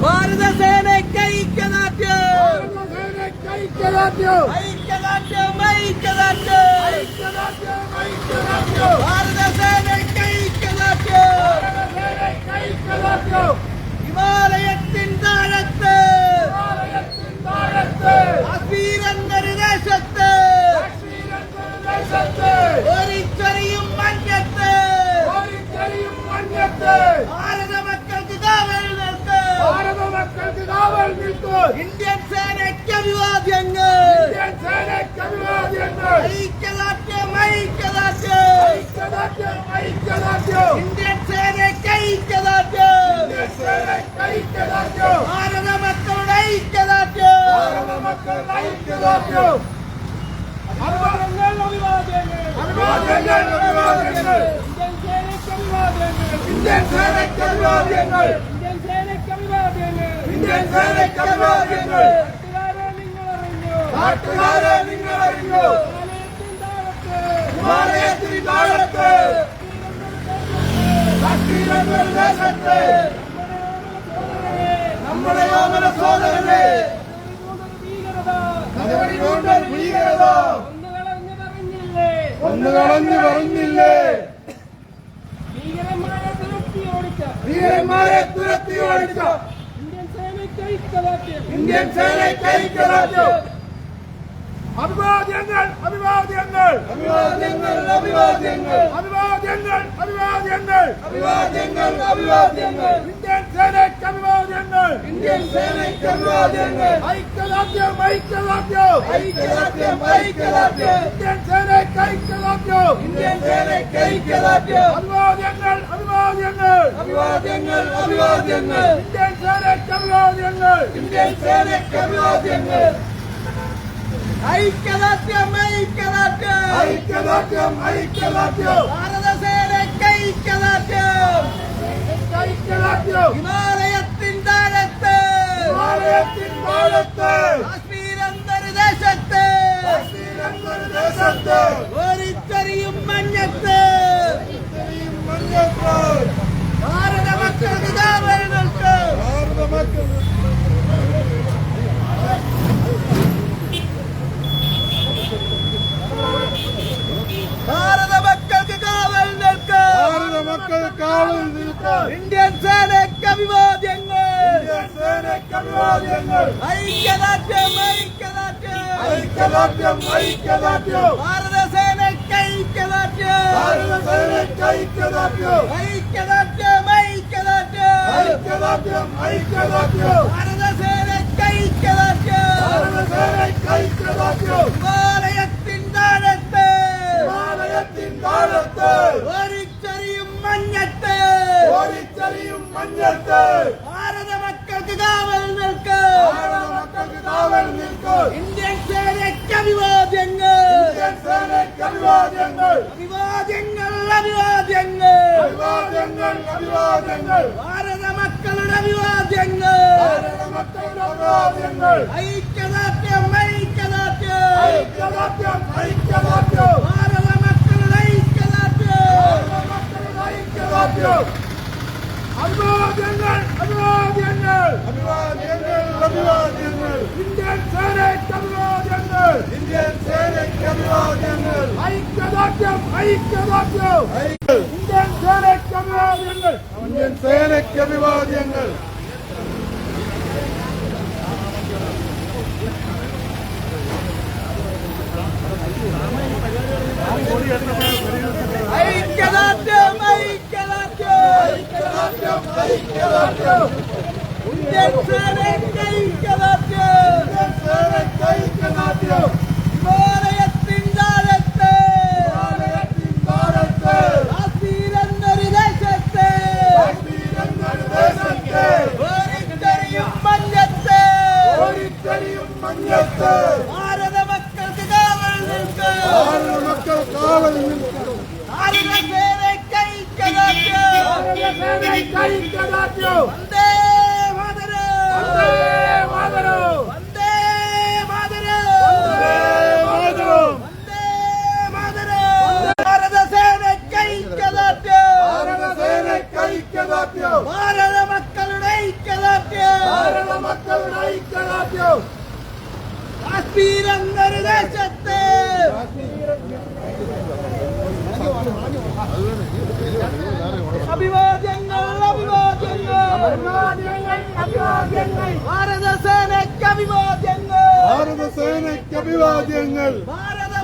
ഭാരത സേനയ്ക്ക് ഐക്യദാർഢ്യം. ഭാരത സേനയ്ക്ക് ഐക്യദാർഢ്യം. ഹിമാലയത്തിൻ താഴത്ത് കാശ്മീരെന്നൊരു ദേശത്ത് ഓരിച്ചൊരിയും മഞ്ഞത്ത് ഭാരത മക്കൾക്ക് കാവൽ നിൽക്ക്. ഇന്ത്യൻ സേനയ്ക്ക് അഭിവാദ്യങ്ങൾ. ഐക്യദാർഢ്യം. ഇന്ത്യൻ സേനയ്ക്ക് ഐക്യദാർഢ്യം. ഭാരത മക്കളുടെ ഐക്യദാർഢ്യം. ഇന്ത്യൻ സേനയ്ക്ക് അഭിവാദ്യങ്ങൾ. നാട്ടുകാരെ നിങ്ങളറിഞ്ഞു. ഹിമാലയത്തിൻ താഴത്ത് കാശ്മീരെന്നൊരു ദേശത്ത് നമ്മുടെ യോമന സോദരനെ ഭീകരത ഒന്ന് കളഞ്ഞു പറഞ്ഞില്ലേ? ഭീകരന്മാരെ തുരത്തി ഓടിച്ച ഇന്ത്യൻ സേനയ്ക്ക് ഐക്യദാർഢ്യം. അഭിവാദ്യങ്ങൾ. ഇന്ത്യൻ സേനയ്ക്ക് അഭിവാദ്യങ്ങൾ. ഐക്യദാർഢ്യം. ഇന്ത്യൻ സേനയ്ക്ക് ഐക്യദാർഢ്യം. അഭിവാദ്യങ്ങൾ. ഇന്ത്യൻ സേനയ്ക്ക് അഭിവാദ്യങ്ങൾ. ഐക്യദാർഢ്യം. ഭാരത സേനയ്ക്ക് ഐക്യദാർഢ്യം. ഹിമാലയത്തിൻ താഴത്ത് കാശ്മീരെന്നൊരു ദേശത്ത് ഓരിച്ചൊരിയും മഞ്ഞത്ത് ഭാരത മക്കൾക്ക് കാവൽ നിൽക്ക്. ഭാരത മക്കൾക്ക് കാവൽ നിൽക്ക്. ഇന്ത്യൻ സേനയ്ക്ക് അഭിവാദ്യങ്ങൾ. ഐക്യദാർഢ്യം. ഭാരത സേനയ്ക്ക് ഐക്യദാർഢ്യം. ഭാരത സേനയ്ക്ക് ഐക്യദാർഢ്യം. ഹിമാലയത്തിൻ താഴത്ത് ഓരിച്ചൊരിയും മഞ്ഞത്ത് ഭാരത മക്കൾക്ക് കാവൽ നിൽക്ക്. ഇന്ത്യൻ സേനയ്ക്ക് അഭിവാദ്യങ്ങൾ. ഭാരത മക്കളുടെ അഭിവാദ്യങ്ങൾ. ഐക്യദാർഢ്യം. ഭാരത മക്കളുടെ ഐക്യദാർഢ്യം. അഭിവാദ്യങ്ങൾ. ഇന്ത്യൻ സേനയ്ക്ക് അഭിവാദ്യങ്ങൾ. ഐക്യദാർഢ്യം. ഇന്ത്യൻ സേനയ്ക്ക് അഭിവാദ്യങ്ങൾ. ഇന്ത്യൻ സേനയ്ക്ക് ഐക്യദാർഢ്യം. ഹിമാലയത്തിൻ താഴത്ത് കാശ്മീരെന്നൊരു ദേശത്ത് ഓരിച്ചൊരിയും മഞ്ഞത്ത് ഭാരത മക്കൾക്ക് കാവൽ നിൽക്ക്. ഭാരത സേനയ്ക്ക് ഐക്യദാർഢ്യം. വന്ദേ മാതരം. കാശ്മീർ എന്നൊരു ദേശത്ത് അഭിവാദ്യങ്ങൾ ഭാരതസേനയ്ക്ക് അഭിവാദ്യങ്ങൾ ഭാരത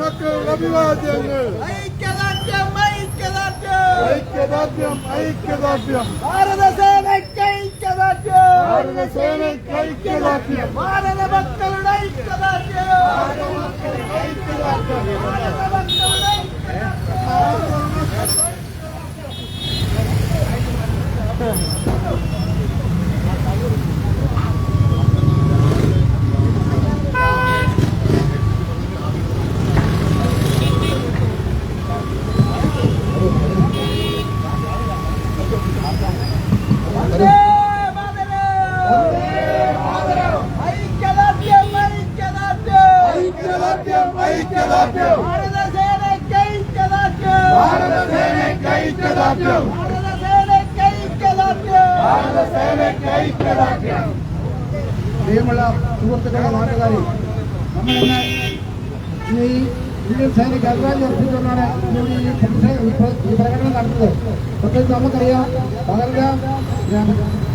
മക്കളുടെ അഭിവാദ്യങ്ങൾ ഐക്യദാർഢ്യം ഭാരതസേനയ്ക്ക് ഐക്യദാർഢ്യം ഭാരത മക്കളുടെ ഐക്യദാർഢ്യം ഭാരത മക്കളുടെ പ്രിയമുള്ള സുഹൃത്തുക്കളെ, നാട്ടുകാരെ, നമ്മളിന്ന് ഈ ഇന്ത്യൻ സേനയ്ക്ക് അഭിവാദ്യം അർപ്പിച്ചുകൊണ്ടാണ് ഈ പ്രകടനം നടത്തുന്നത്. പ്രത്യേകിച്ച് നമുക്കറിയാം, പകർഗാം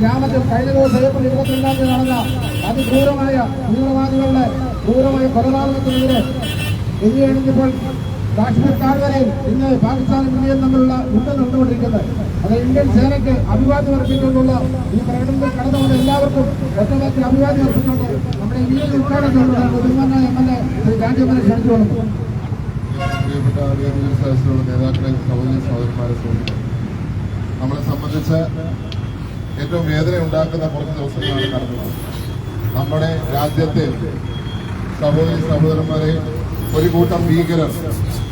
ഗ്രാമത്തിൽ കഴിഞ്ഞ ദിവസം ഏപ്രിൽ 22-ാം തീയതി നടന്ന അതിക്രൂരമായ തീവ്രവാദികളുടെ ക്രൂരമായ കൊലപാതകത്തിനെതിരെ എതിരെണിഞ്ഞപ്പോൾ കാശ്മീർ താഴ്വരയിൽ ഇന്ന് പാകിസ്ഥാനും ഇന്ത്യയും തമ്മിലുള്ള യുദ്ധം നടന്നുകൊണ്ടിരിക്കുന്നത്. അത് ഇന്ത്യൻ സേനയ്ക്ക് അഭിവാദ്യം അർപ്പിച്ചുകൊണ്ടുള്ള ഈ പ്രകടനത്തിൽ കടന്നു വന്ന എല്ലാവർക്കും ഒറ്റവാക്കിൽ അഭിവാദ്യം അർപ്പിച്ചുകൊണ്ട് നമ്മുടെ ഈ ഉദ്ഘാടനം ബഹുമാനായ MLA ശ്രീ രാജ്യമനെ ക്ഷണിച്ചുകൊള്ളുന്നു. പ്രിയപ്പെട്ട സദസ്സിലുള്ള നേതാക്കളെ, സഹോദരന്മാരെ, നമ്മളെ സംബന്ധിച്ച് ഏറ്റവും വേദന ഉണ്ടാക്കുന്ന കുറച്ച് ദിവസങ്ങളാണ് കടന്നത്. നമ്മുടെ രാജ്യത്തെ സഹോദരന്മാരെ ഒരു കൂട്ടം ഭീകരർ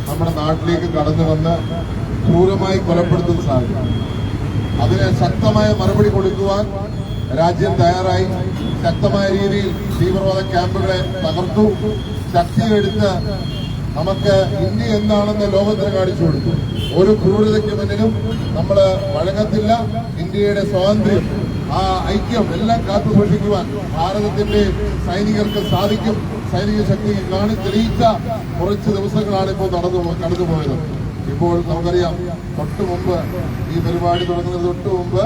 നമ്മുടെ നാട്ടിലേക്ക് കടന്നു വന്ന് ക്രൂരമായി കൊലപ്പെടുത്തുന്ന സാഹചര്യം. അതിന് ശക്തമായ മറുപടി കൊടുക്കുവാൻ രാജ്യം തയ്യാറായി. ശക്തമായ രീതിയിൽ തീവ്രവാദ ക്യാമ്പുകളെ തകർത്തു. ശക്തിയെടുത്ത് നമുക്ക് ഇന്ത്യ എന്താണെന്ന് ലോകത്തിന് കാണിച്ചു കൊടുത്തു. ഒരു ക്രൂരതയ്ക്ക് മുന്നിലും നമ്മൾ വഴങ്ങത്തില്ല. ഇന്ത്യയുടെ സ്വാതന്ത്ര്യം, ആ ഐക്യം എല്ലാം കാത്തു സൂക്ഷിക്കുവാൻ ഭാരതത്തിന്റെ സൈനികർക്ക് സാധിക്കും. സൈനിക ശക്തി തെളിയിച്ച കുറച്ച് ദിവസങ്ങളാണ് ഇപ്പോൾ കടന്നുപോയത്. ഇപ്പോൾ നമുക്കറിയാം, തൊട്ടു മുമ്പ് ഈ പരിപാടി തുടങ്ങുന്നത് തൊട്ടു മുമ്പ്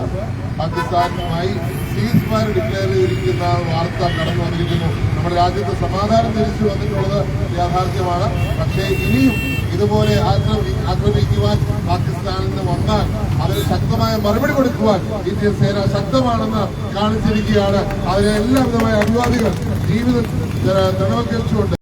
പാകിസ്ഥാനുമായി സീസ് ഫയർ ഡിക്ലെയർ ചെയ്തിരിക്കുന്ന വാർത്ത കടന്നു വന്നിരിക്കുന്നു. നമ്മുടെ രാജ്യത്ത് സമാധാനം തിരിച്ചു വന്നിട്ടുള്ളത് യാഥാർത്ഥ്യമാണ്. പക്ഷേ ഇനിയും ഇതുപോലെ ആക്രമിക്കുവാൻ പാകിസ്ഥാനിൽ നിന്ന് വന്നാൽ അതിന് ശക്തമായ മറുപടി കൊടുക്കുവാൻ ഇന്ത്യൻ സേന ശക്തമാണെന്ന് കാണിച്ചിരിക്കുകയാണ്. അതിനെ എല്ലാവിധമായ അഭിവാദികൾ ജീവിതം തെളിവെച്ചുകൊണ്ട്